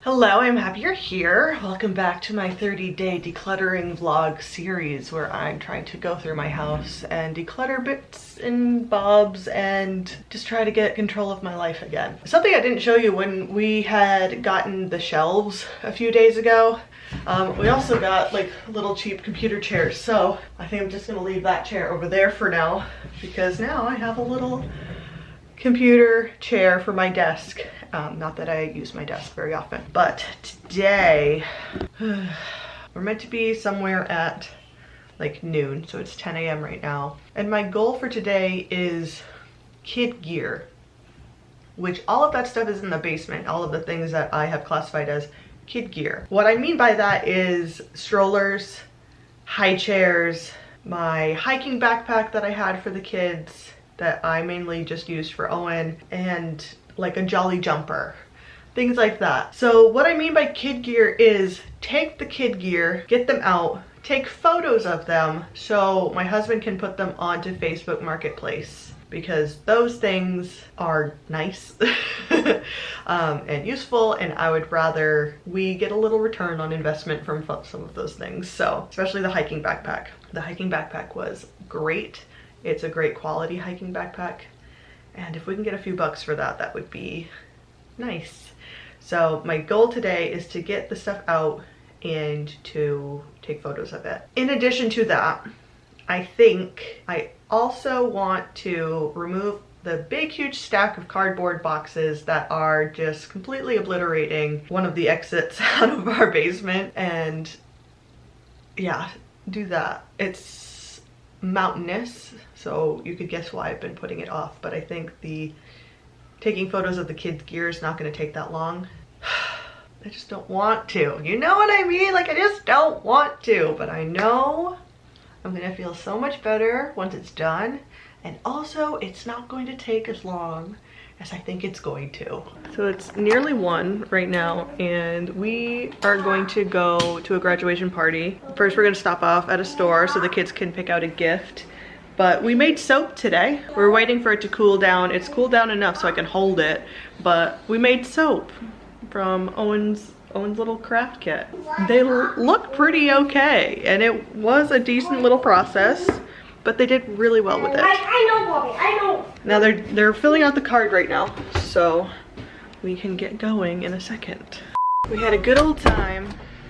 Hello, I'm happy you're here. Welcome back to my 30-day decluttering vlog series where I'm trying to go through my house and declutter bits and bobs and just try to get control of my life again. Something I didn't show you when we had gotten the shelves a few days ago. We also got like little cheap computer chairs, so I think I'm just gonna leave that chair over there for now because now I have a little computer chair for my desk. Not that I use my desk very often, but today we're meant to be somewhere at like noon, so it's 10 a.m. right now. And my goal for today is kid gear, which all of that stuff is in the basement, all of the things that I have classified as kid gear. What I mean by that is strollers, high chairs, my hiking backpack that I had for the kids that I mainly just used for Owen, and like a jolly jumper, things like that. So what I mean by kid gear is take the kid gear, get them out, take photos of them so my husband can put them onto Facebook Marketplace, because those things are nice and useful, and I would rather we get a little return on investment from some of those things. So especially the hiking backpack. The hiking backpack was great. It's a great quality hiking backpack. And if we can get a few bucks for that, that would be nice. So my goal today is to get the stuff out and to take photos of it. In addition to that, I think I also want to remove the big huge stack of cardboard boxes that are just completely obliterating one of the exits out of our basement, and yeah, do that. It's mountainous, so you could guess why I've been putting it off, but I think the taking photos of the kids' gear is not going to take that long. I just don't want to, you know what I mean? Like, I just don't want to, but I know I'm gonna feel so much better once it's done, and also it's not going to take as long as I think it's going to. So it's nearly 1 right now, and we are going to go to a graduation party. First, we're gonna stop off at a store so the kids can pick out a gift. But we made soap today. We're waiting for it to cool down. It's cooled down enough so I can hold it, but we made soap from Owen's little craft kit. They look pretty okay, and it was a decent little process, but they did really well with it. I know, Bobby, I know. Now they're filling out the card right now, so we can get going in a second. We had a good old time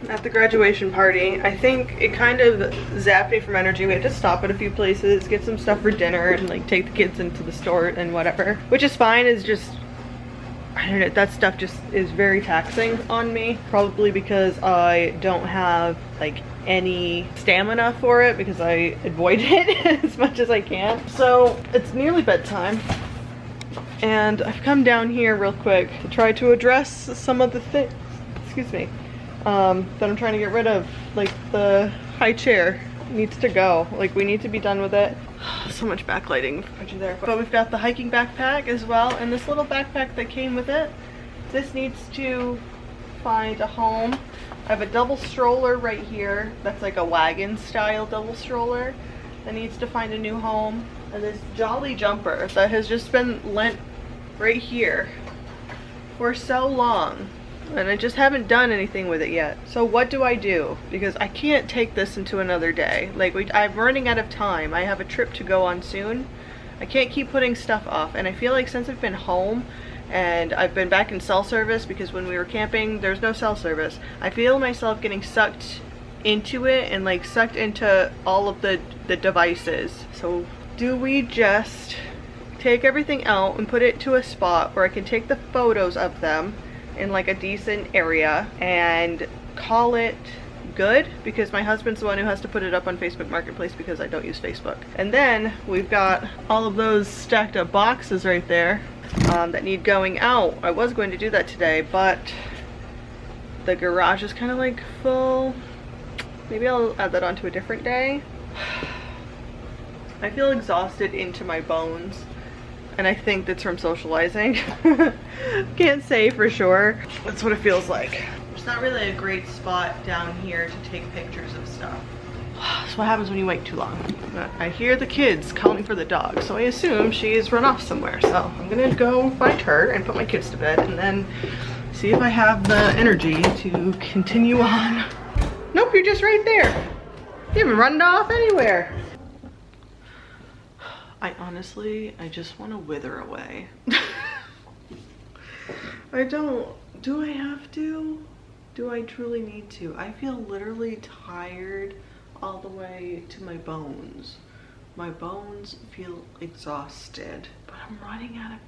at the graduation party. I think it kind of zapped me from energy. We had to stop at a few places, get some stuff for dinner, and like take the kids into the store and whatever, which is fine. It's just, I don't know, that stuff just is very taxing on me, probably because I don't have like any stamina for it because I avoid it as much as I can. So it's nearly bedtime, and I've come down here real quick to try to address some of the things, excuse me, that I'm trying to get rid of. Like the high chair needs to go. Like, we need to be done with it. So much backlighting there. But we've got the hiking backpack as well, and this little backpack that came with it. This needs to find a home. I have a double stroller right here. That's like a wagon style double stroller that needs to find a new home. And this jolly jumper that has just been lent right here for so long, and I just haven't done anything with it yet. So what do I do? Because I can't take this into another day. Like, I'm running out of time. I have a trip to go on soon. I can't keep putting stuff off, and I feel like since I've been home and I've been back in cell service, because when we were camping there's no cell service, I feel myself getting sucked into it and like sucked into all of the devices. So do we just take everything out and put it to a spot where I can take the photos of them in like a decent area and call it good? Because my husband's the one who has to put it up on Facebook Marketplace because I don't use Facebook. And then we've got all of those stacked up boxes right there that need going out. I was going to do that today, but the garage is kind of like full. Maybe I'll add that onto a different day. I feel exhausted into my bones, and I think that's from socializing. Can't say for sure. That's what it feels like. It's not really a great spot down here to take pictures of stuff. That's what happens when you wait too long. I hear the kids calling for the dog, so I assume she's run off somewhere. So I'm gonna go find her and put my kids to bed, and then See if I have the energy to continue on. Nope, you're just right there. You haven't run off anywhere. I just want to wither away. I don't, do I have to? Do I truly need to? I feel literally tired all the way to my bones. My bones feel exhausted, but I'm running out of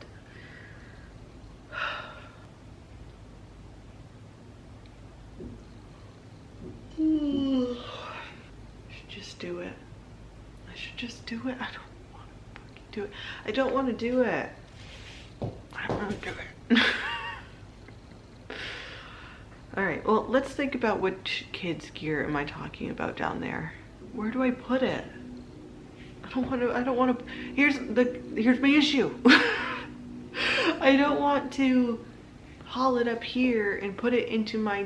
I should just do it. I should just do it. I don't want to do it. I don't want to do it. I don't want to do it. All right, well, let's think about which kids' gear am I talking about down there. Where do I put it? I don't want to, here's my issue. I don't want to haul it up here and put it into my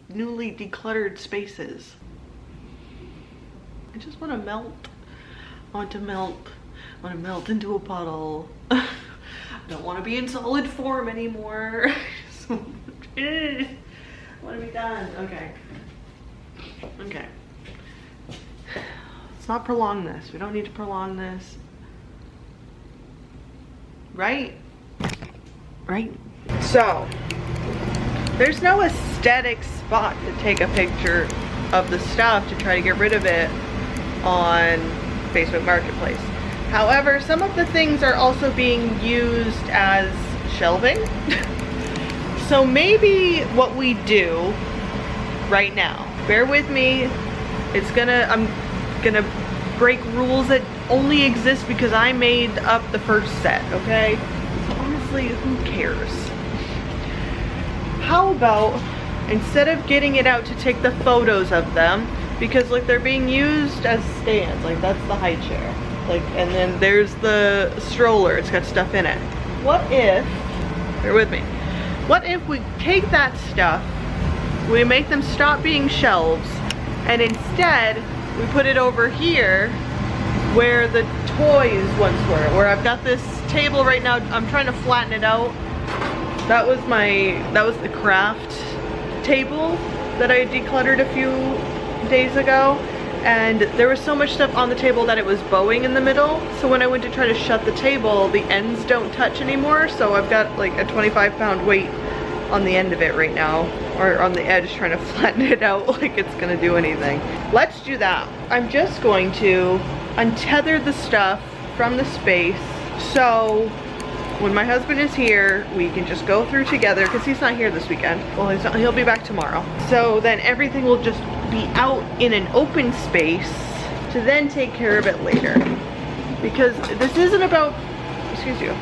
newly decluttered spaces. I just want to melt. I want to melt into a puddle. I don't want to be in solid form anymore. I want to be done. Okay. Okay. Let's not prolong this. We don't need to prolong this. Right? Right? So, there's no aesthetic spot to take a picture of the stuff to try to get rid of it on Facebook Marketplace. However, some of the things are also being used as shelving. So maybe what we do right now, bear with me, I'm gonna break rules that only exist because I made up the first set, okay? So honestly, who cares? How about, instead of getting it out to take the photos of them, because like they're being used as stands, like that's the high chair, like, and then there's the stroller, it's got stuff in it. What if, bear with me, what if we take that stuff, we make them stop being shelves, and instead we put it over here where the toys once were, where I've got this table right now, I'm trying to flatten it out. That was the craft table that I decluttered a few days ago, and there was so much stuff on the table that it was bowing in the middle, so when I went to try to shut the table, the ends don't touch anymore, so I've got like a 25-pound weight on the end of it right now, or on the edge, trying to flatten it out like it's gonna do anything. Let's do that. I'm just going to untether the stuff from the space, so when my husband is here, we can just go through together, because he's not here this weekend. Well, he'll be back tomorrow. So then everything will just be out in an open space to then take care of it later. Because this isn't about, excuse you,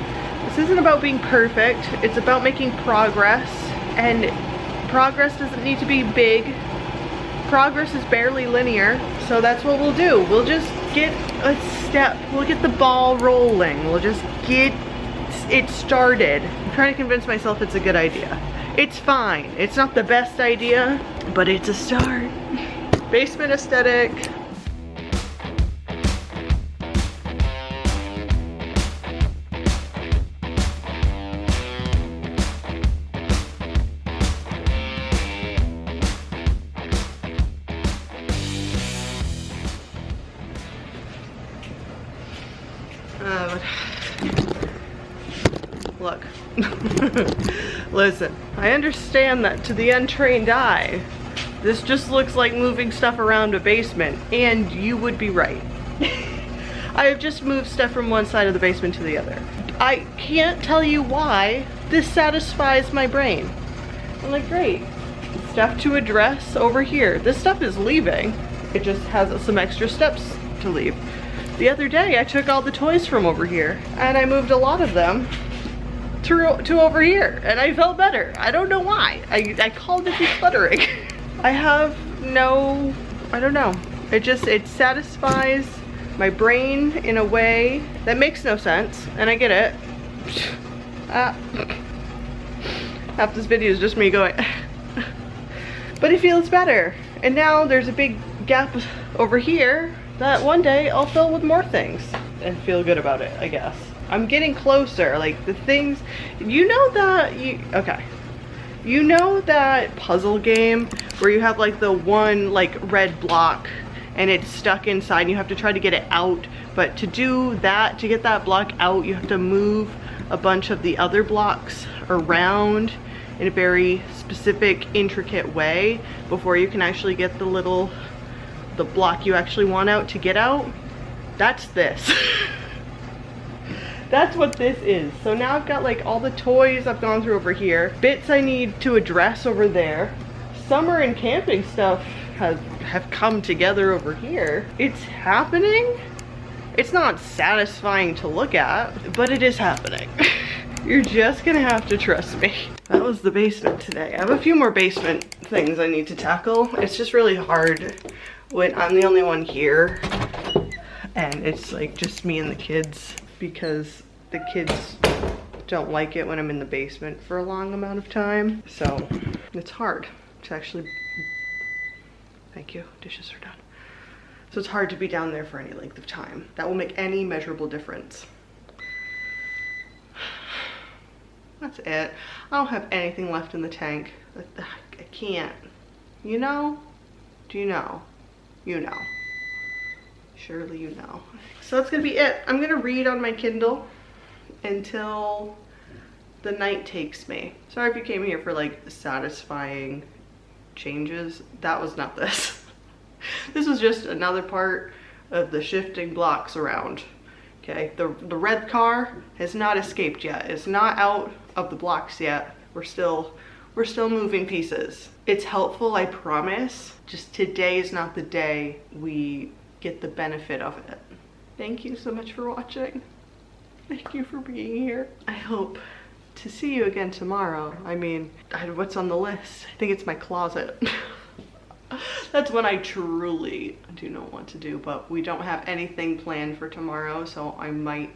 this isn't about being perfect. It's about making progress, and progress doesn't need to be big. Progress is barely linear, so that's what we'll do. We'll just get a step, we'll get the ball rolling. We'll just get it started. I'm trying to convince myself it's a good idea. It's fine. It's not the best idea, but it's a start. Basement aesthetic. Look. Listen, I understand that to the untrained eye, this just looks like moving stuff around a basement, and you would be right. I have just moved stuff from one side of the basement to the other. I can't tell you why this satisfies my brain. I'm like, great, stuff to address over here. This stuff is leaving. It just has some extra steps to leave. The other day I took all the toys from over here and I moved a lot of them to over here, and I felt better. I don't know why. I called it decluttering. I have no, I don't know. It satisfies my brain in a way that makes no sense, and I get it. Half this video is just me going, but it feels better. And now there's a big gap over here that one day I'll fill with more things and feel good about it, I guess. I'm getting closer, like the things, you know that, okay. You know that puzzle game where you have like the one like red block and it's stuck inside and you have to try to get it out, but to do that, to get that block out, you have to move a bunch of the other blocks around in a very specific, intricate way before you can actually get the block you actually want out to get out? That's this. That's what this is. So now I've got like all the toys I've gone through over here, bits I need to address over there. Summer and camping stuff have come together over here. It's happening. It's not satisfying to look at, but it is happening. You're just gonna have to trust me. That was the basement today. I have a few more basement things I need to tackle. It's just really hard when I'm the only one here and it's like just me and the kids, because the kids don't like it when I'm in the basement for a long amount of time. So it's hard to actually, thank you, dishes are done. So it's hard to be down there for any length of time. That will make any measurable difference. That's it. I don't have anything left in the tank. I can't. You know? Do you know? You know. Surely you know. So that's gonna be it. I'm gonna read on my Kindle until the night takes me. Sorry if you came here for like satisfying changes. That was not this. This was just another part of the shifting blocks around. Okay, the red car has not escaped yet. It's not out of the blocks yet. We're still moving pieces. It's helpful, I promise. Just today is not the day we get the benefit of it. Thank you so much for watching. Thank you for being here. I hope to see you again tomorrow. I mean, what's on the list? I think it's my closet. That's when I truly do not want to do, but we don't have anything planned for tomorrow, so I might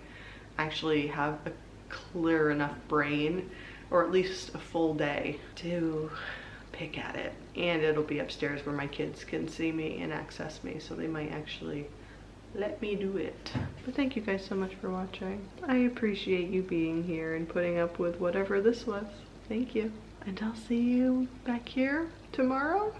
actually have a clear enough brain, or at least a full day, to pick at it. And it'll be upstairs where my kids can see me and access me, so they might actually let me do it. But thank you guys so much for watching. I appreciate you being here and putting up with whatever this was. Thank you. And I'll see you back here tomorrow.